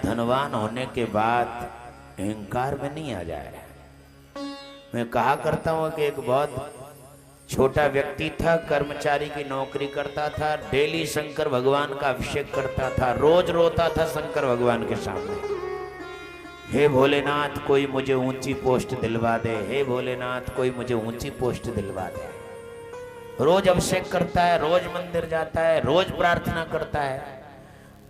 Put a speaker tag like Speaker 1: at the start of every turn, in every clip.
Speaker 1: धनवान होने के बाद अहंकार में नहीं आ जाए। मैं कहा करता हूं कि एक बहुत छोटा व्यक्ति था, कर्मचारी की नौकरी करता था, डेली शंकर भगवान का अभिषेक करता था, रोज रोता था शंकर भगवान के सामने, हे भोलेनाथ कोई मुझे ऊंची पोस्ट दिलवा दे, हे भोलेनाथ कोई मुझे ऊंची पोस्ट दिलवा दे। रोज अभिषेक करता है, रोज मंदिर जाता है, रोज प्रार्थना करता है।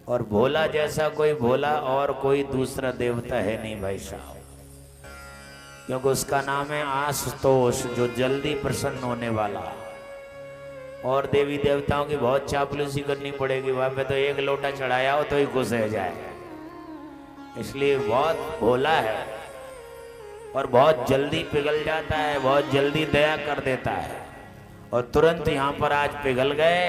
Speaker 1: और भोला जैसा कोई भोला और कोई दूसरा देवता है नहीं भाई साहब, क्योंकि उसका नाम है आशुतोष, जो जल्दी प्रसन्न होने वाला। और देवी देवताओं की बहुत चापलूसी करनी पड़ेगी, वहां पे तो एक लोटा चढ़ाया हो तो ही खुश हो जाए, इसलिए बहुत भोला है और बहुत जल्दी पिघल जाता है, बहुत जल्दी दया कर देता है। और तुरंत यहाँ पर आज पिघल गए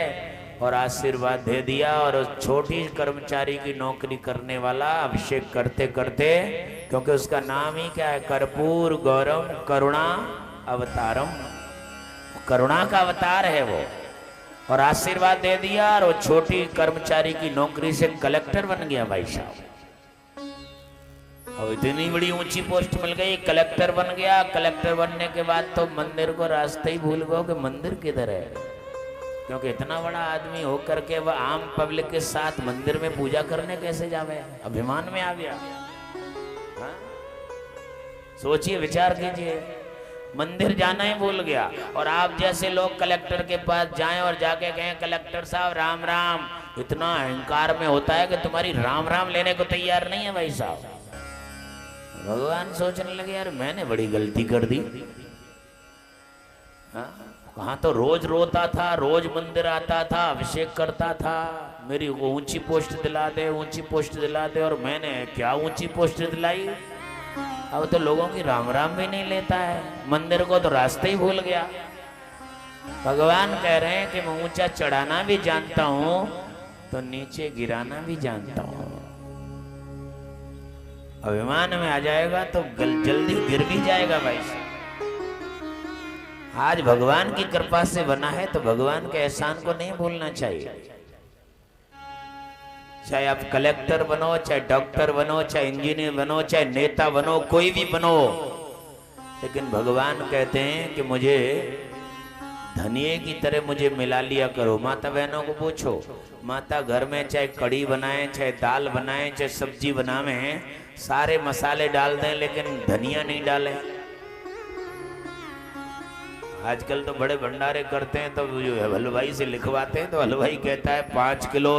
Speaker 1: और आशीर्वाद दे दिया। और उस छोटी कर्मचारी की नौकरी करने वाला अभिषेक करते करते, क्योंकि उसका नाम ही क्या है, कर्पूर गौरम करुणा अवतारम, करुणा का अवतार है वो, और आशीर्वाद दे दिया। और वो छोटी कर्मचारी की नौकरी से कलेक्टर बन गया भाई साहब। और इतनी बड़ी ऊंची पोस्ट मिल गई, कलेक्टर बन गया। कलेक्टर बनने के बाद तो मंदिर को रास्ते ही भूल गए कि मंदिर किधर है, क्योंकि इतना बड़ा आदमी होकर के वह आम पब्लिक के साथ मंदिर में पूजा करने कैसे जावे, अभिमान में आ गया। हाँ? सोचिए, विचार कीजिए, मंदिर जाना ही भूल गया। और आप जैसे लोग कलेक्टर के पास जाएं और जाके कहें कलेक्टर साहब राम राम, इतना अहंकार में होता है कि तुम्हारी राम राम लेने को तैयार नहीं है भाई साहब। भगवान सोचने लगे यार मैंने बड़ी गलती कर दी। कहाँ तो रोज रोता था, रोज मंदिर आता था, अभिषेक करता था, मेरी ऊंची पोस्ट दिला दे, ऊंची पोस्ट दिला दे, और मैंने क्या ऊंची पोस्ट दिलाई। अब तो लोगों की राम राम भी नहीं लेता है, मंदिर को तो रास्ते ही भूल गया। भगवान कह रहे हैं कि मैं ऊंचा चढ़ाना भी जानता हूं तो नीचे गिराना भी जानता हूं। अभिमान में आ जाएगा तो जल्दी गिर भी जाएगा भाई साहब। आज भगवान की कृपा से बना है तो भगवान के एहसान को नहीं भूलना चाहिए। चाहे आप कलेक्टर बनो, चाहे डॉक्टर बनो, चाहे इंजीनियर बनो, चाहे नेता बनो, कोई भी बनो, लेकिन भगवान कहते हैं कि मुझे धनिये की तरह मुझे मिला लिया करो। माता बहनों को पूछो, माता घर में चाहे कड़ी बनाए, चाहे दाल बनाए, चाहे सब्जी बनावे, सारे मसाले डाल दें लेकिन धनिया नहीं डालें। आजकल तो बड़े भंडारे करते हैं तो हलवाई से लिखवाते हैं तो हलवाई कहता है 5 किलो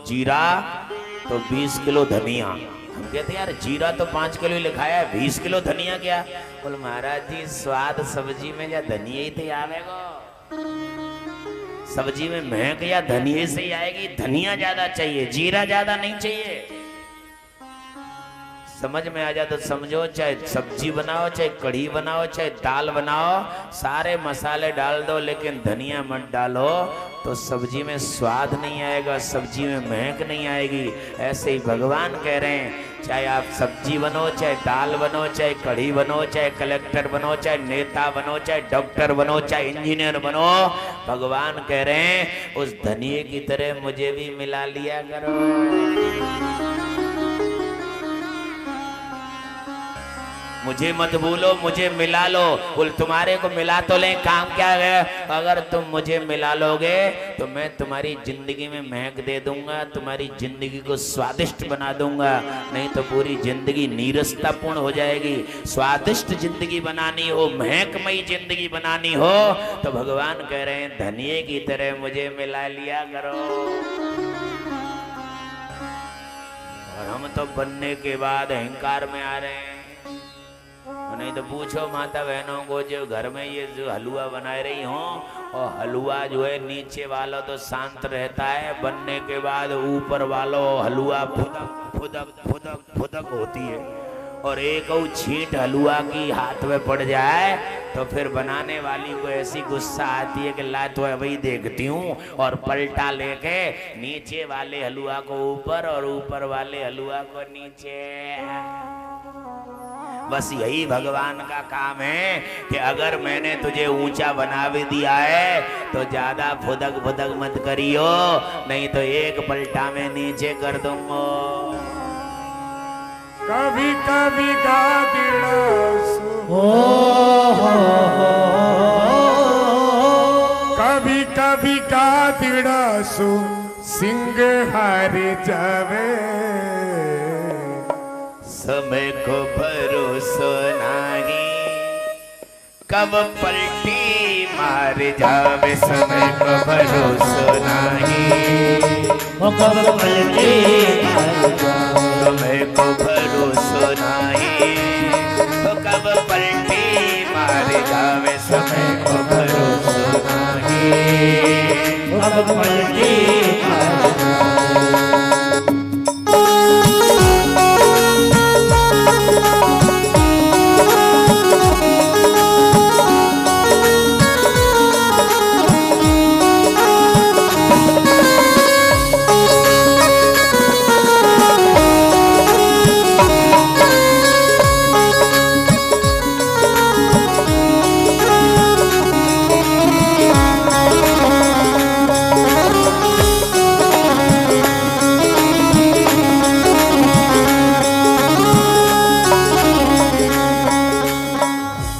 Speaker 1: जीरा तो 20 किलो धनिया। हम कहते हैं यार जीरा तो 5 किलो ही लिखाया है, 20 किलो धनिया क्या। बोल महाराज जी स्वाद सब्जी में या धनिया ही थे आवेगा, सब्जी में महक या धनिया से ही आएगी। धनिया ज्यादा चाहिए, जीरा ज्यादा नहीं चाहिए। समझ में आ जाए तो समझो, चाहे सब्जी बनाओ, चाहे कढ़ी बनाओ, चाहे दाल बनाओ, सारे मसाले डाल दो लेकिन धनिया मत डालो तो सब्जी में स्वाद नहीं आएगा, सब्जी में महक नहीं आएगी। ऐसे ही भगवान कह रहे हैं, चाहे आप सब्जी बनो, चाहे दाल बनो, चाहे कढ़ी बनो, चाहे कलेक्टर बनो, चाहे नेता बनो, चाहे डॉक्टर बनो, चाहे इंजीनियर बनो, भगवान कह रहे हैं उस धनिये की तरह मुझे भी मिला लिया करो। मुझे मत भूलो, मुझे मिला लो। बोल तुम्हारे को मिला तो ले, काम क्या है। अगर तुम मुझे मिला लोगे तो मैं तुम्हारी जिंदगी में महक दे दूंगा, तुम्हारी जिंदगी को स्वादिष्ट बना दूंगा, नहीं तो पूरी जिंदगी नीरसतापूर्ण हो जाएगी। स्वादिष्ट जिंदगी बनानी हो, महकमयी जिंदगी बनानी हो तो भगवान कह रहे हैं धनिये की तरह मुझे मिला लिया करो। और हम तो बनने के बाद अहंकार में आ रहे हैं। नहीं तो पूछो माता बहनों को जो घर में ये जो हलवा बनाए रही हो, और हलवा जो है नीचे वाला तो शांत रहता है, बनने के बाद ऊपर वाला हलवा फुदक फुदक फुदक फुदक होती है। और एक छींट हलवा की हाथ में पड़ जाए तो फिर बनाने वाली को ऐसी गुस्सा आती है कि ला तो वही देखती हूँ, और पलटा लेके नीचे वाले हलवा को ऊपर और ऊपर वाले हलवा को नीचे। बस यही भगवान का काम है कि अगर मैंने तुझे ऊंचा बना भी दिया है तो ज्यादा फुदक फुदक मत करियो, नहीं तो एक पलटा में नीचे कर दूंगा।
Speaker 2: कभी कभी गादिड़ासु कभी कभी गादिड़ासु सिंह हार जावे
Speaker 1: समय को भरोसा नहीं कब पलटी मार जावे समय को भरोसा नहीं
Speaker 3: कब पलटी
Speaker 1: समय को भरोसा नहीं कब पलटी मार जावे समय को भरोसा नहीं
Speaker 3: कब पलटी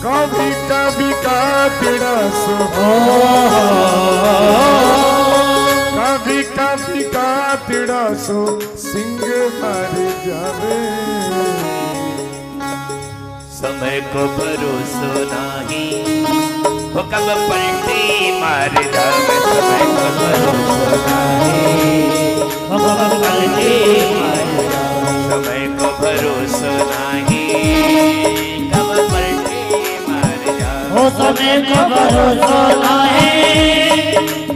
Speaker 2: कभी कभी गादिड़ासु सिंह हार जावे
Speaker 1: समय को भरोसा नहीं वो कब पलटी मार जावे समय को भरोसा नहीं
Speaker 3: कब पलटी
Speaker 1: समय को भरोसा नहीं कब पलटी मार जावे
Speaker 3: हो समय को भरोसा नहीं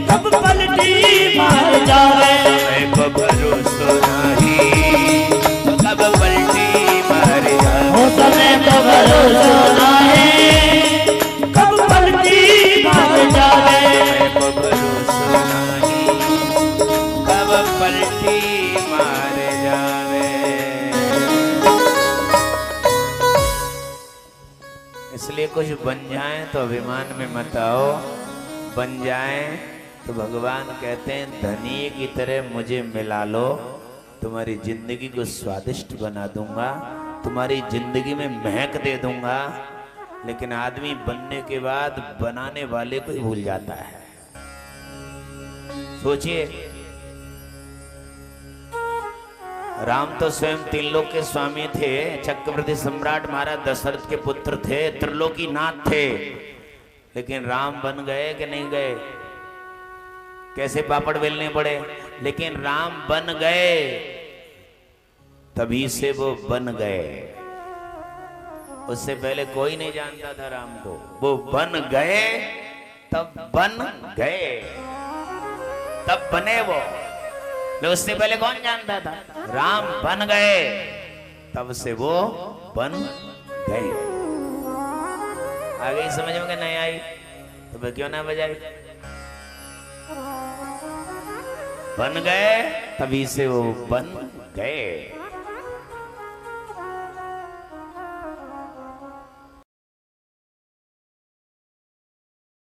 Speaker 3: कब पलटी मार जावे
Speaker 1: समय को भरोसा नहीं कब पलटी मार जावे
Speaker 3: हो समय को भरोसा नहीं कब पलटी मार जावे
Speaker 1: समय को भरोसा नहीं कब पलटी मार जावे। इसलिए कुछ बन जाए तो अभिमान में मत आओ, बन जाए तो भगवान कहते हैं धनी की तरह मुझे मिला लो, तुम्हारी जिंदगी को स्वादिष्ट बना दूंगा, तुम्हारी जिंदगी में महक दे दूंगा। लेकिन आदमी बनने के बाद बनाने वाले को ही भूल जाता है। सोचिए, राम तो स्वयं तीन लोक के स्वामी थे, चक्रवर्ती सम्राट महाराज दशरथ के पुत्र थे, त्रिलोकीनाथ थे। लेकिन राम बन गए कि नहीं गए? कैसे पापड़ बेलने पड़े, लेकिन राम बन गए, तभी से वो बन गए। उससे पहले कोई नहीं जानता था राम को, वो बन गए तब बन गए, तब बने वो। उससे पहले कौन जानता था? राम बन गए तब से वो बन गए। आगे समझ में नहीं आई तो मैं क्यों ना बजाई? बन गए तभी से वो बन गए।